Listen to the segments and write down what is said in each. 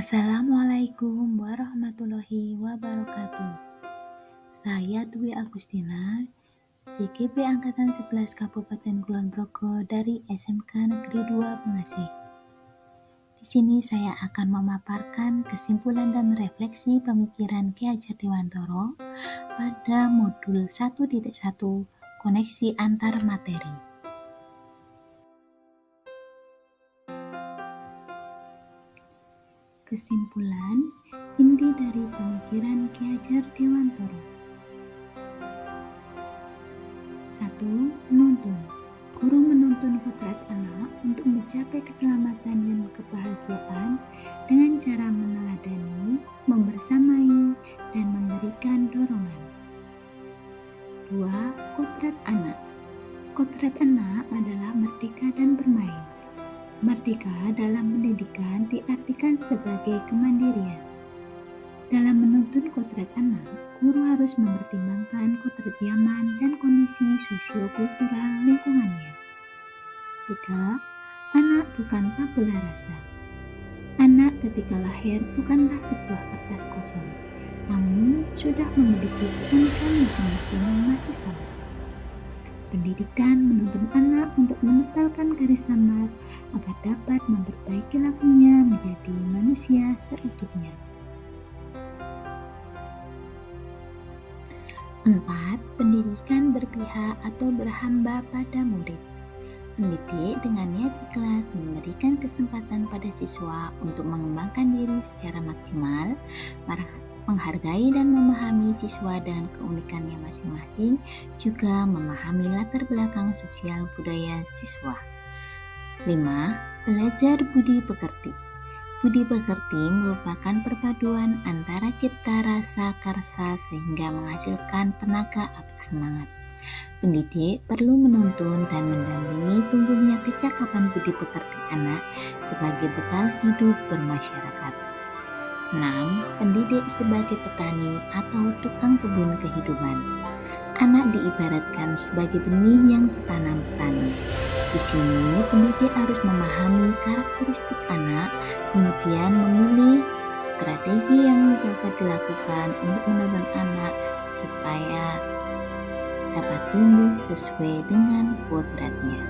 Assalamualaikum warahmatullahi wabarakatuh. Saya Dwi Agustina, CGP Angkatan 11 Kabupaten Kulon Progo dari SMK Negeri 2 Pengasih. Di sini saya akan memaparkan kesimpulan dan refleksi pemikiran Ki Hajar Dewantoro pada modul 1.1 koneksi antar materi. Kesimpulan inti dari pemikiran Ki Hajar Dewantoro. 1. Menuntun. Guru menuntun kodrat anak untuk mencapai keselamatan dan kebahagiaan dengan cara meneladani, membersamai, dan memberikan dorongan. 2. Kodrat anak. Kodrat anak adalah merdeka dan bermain. Merdeka dalam pendidikan diartikan sebagai kemandirian. Dalam menuntun kodrat anak, guru harus mempertimbangkan kodrat zaman dan kondisi sosio-kultural lingkungannya. 3. Anak bukan tabula rasa. Anak ketika lahir bukanlah sebuah kertas kosong, namun sudah memiliki keunikan masing-masing yang masih sama. Pendidikan menuntun anak untuk menempelkan garis samar agar dapat memperbaiki lakunya menjadi manusia seutuhnya. 4. Pendidikan berpihak atau berhamba pada murid. Pendidik dengan niat ikhlas memberikan kesempatan pada siswa untuk mengembangkan diri secara maksimal, menghargai dan memahami siswa dan keunikannya masing-masing, juga memahami latar belakang sosial budaya siswa. 5. Belajar budi pekerti. Budi pekerti merupakan perpaduan antara cipta rasa karsa sehingga menghasilkan tenaga atau semangat. Pendidik perlu menuntun dan mendampingi tumbuhnya kecakapan budi pekerti anak sebagai bekal hidup bermasyarakat. 6. Pendidik sebagai petani atau tukang kebun kehidupan. Anak diibaratkan sebagai benih yang ditanam petani. Di sini, pendidik harus memahami karakteristik anak, kemudian memilih strategi yang dapat dilakukan untuk menuntun anak supaya dapat tumbuh sesuai dengan kodratnya.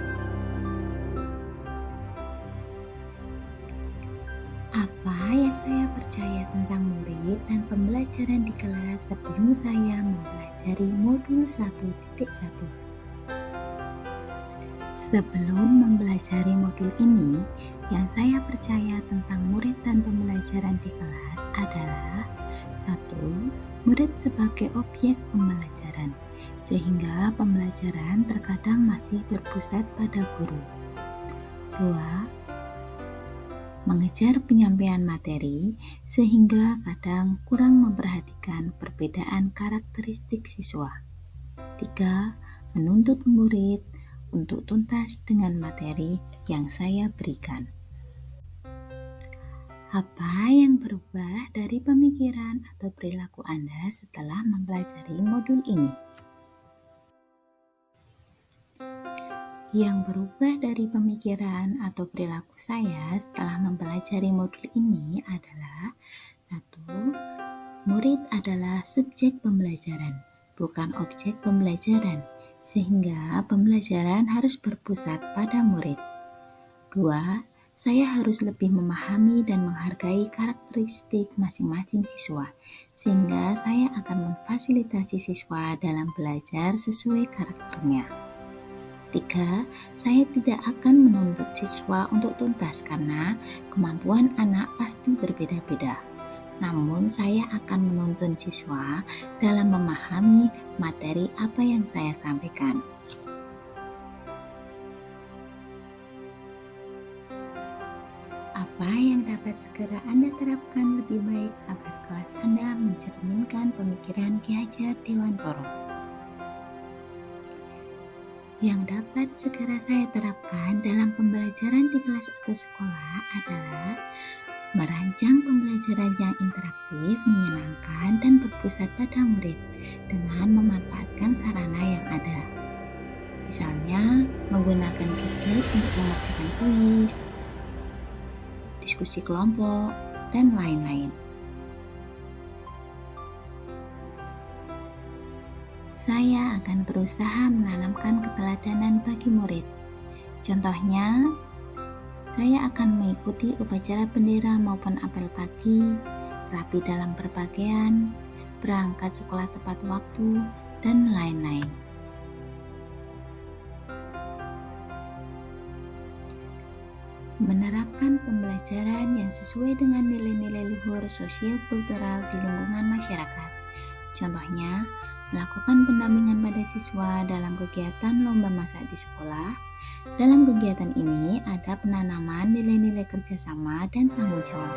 Apa yang saya percaya tentang murid dan pembelajaran di kelas sebelum saya mempelajari modul 1.1? Sebelum mempelajari modul ini, yang saya percaya tentang murid dan pembelajaran di kelas adalah 1. Murid sebagai objek pembelajaran, sehingga pembelajaran terkadang masih berpusat pada guru. 2. Mengejar penyampaian materi, sehingga kadang kurang memperhatikan perbedaan karakteristik siswa. 3. Menuntut murid untuk tuntas dengan materi yang saya berikan. Apa yang berubah dari pemikiran atau perilaku Anda setelah mempelajari modul ini? Yang berubah dari pemikiran atau perilaku saya setelah mempelajari modul ini adalah 1. Murid adalah subjek pembelajaran, bukan objek pembelajaran, sehingga pembelajaran harus berpusat pada murid. 2. Saya harus lebih memahami dan menghargai karakteristik masing-masing siswa, sehingga saya akan memfasilitasi siswa dalam belajar sesuai karakternya. 3. Saya tidak akan menuntut siswa untuk tuntas karena kemampuan anak pasti berbeda-beda. Namun saya akan menuntun siswa dalam memahami materi apa yang saya sampaikan. Apa yang dapat segera Anda terapkan lebih baik agar kelas Anda mencerminkan pemikiran Ki Hajar Dewantoro? Yang dapat segera saya terapkan dalam pembelajaran di kelas atau sekolah adalah merancang pembelajaran yang interaktif, menyenangkan, dan berpusat pada murid dengan memanfaatkan sarana yang ada. Misalnya, menggunakan gadget untuk mengerjakan kuis, diskusi kelompok, dan lain-lain. Saya akan berusaha menanamkan keteladanan bagi murid. Contohnya, saya akan mengikuti upacara bendera maupun apel pagi, rapi dalam berpakaian, berangkat sekolah tepat waktu, dan lain-lain. Menerapkan pembelajaran yang sesuai dengan nilai-nilai luhur sosio-kultural di lingkungan masyarakat. Contohnya, melakukan pendampingan pada siswa dalam kegiatan lomba masak di sekolah. Dalam kegiatan ini ada penanaman nilai-nilai kerjasama dan tanggung jawab.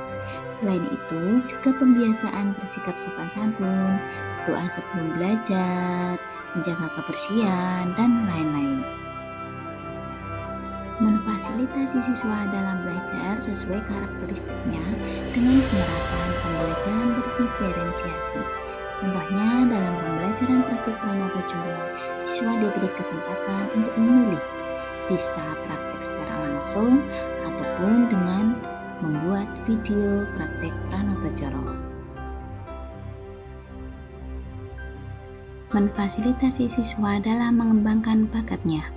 Selain itu, juga pembiasaan bersikap sopan santun, doa sebelum belajar, menjaga kebersihan, dan lain-lain. Memfasilitasi siswa dalam belajar sesuai karakteristiknya dengan penerapan pembelajaran berdiferensiasi. Contohnya dalam pembelajaran praktik Pranotojoro, siswa diberi kesempatan untuk memilih, bisa praktik secara langsung ataupun dengan membuat video praktik Pranotojoro. Memfasilitasi siswa dalam mengembangkan bakatnya.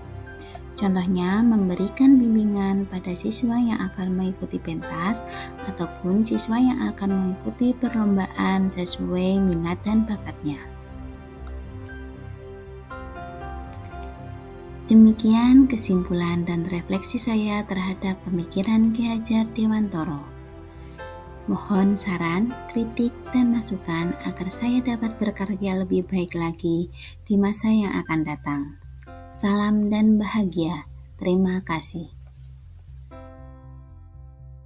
Contohnya, memberikan bimbingan pada siswa yang akan mengikuti pentas ataupun siswa yang akan mengikuti perlombaan sesuai minat dan bakatnya. Demikian kesimpulan dan refleksi saya terhadap pemikiran Ki Hajar Dewantoro. Mohon saran, kritik, dan masukan agar saya dapat berkarya lebih baik lagi di masa yang akan datang. Salam dan bahagia. Terima kasih.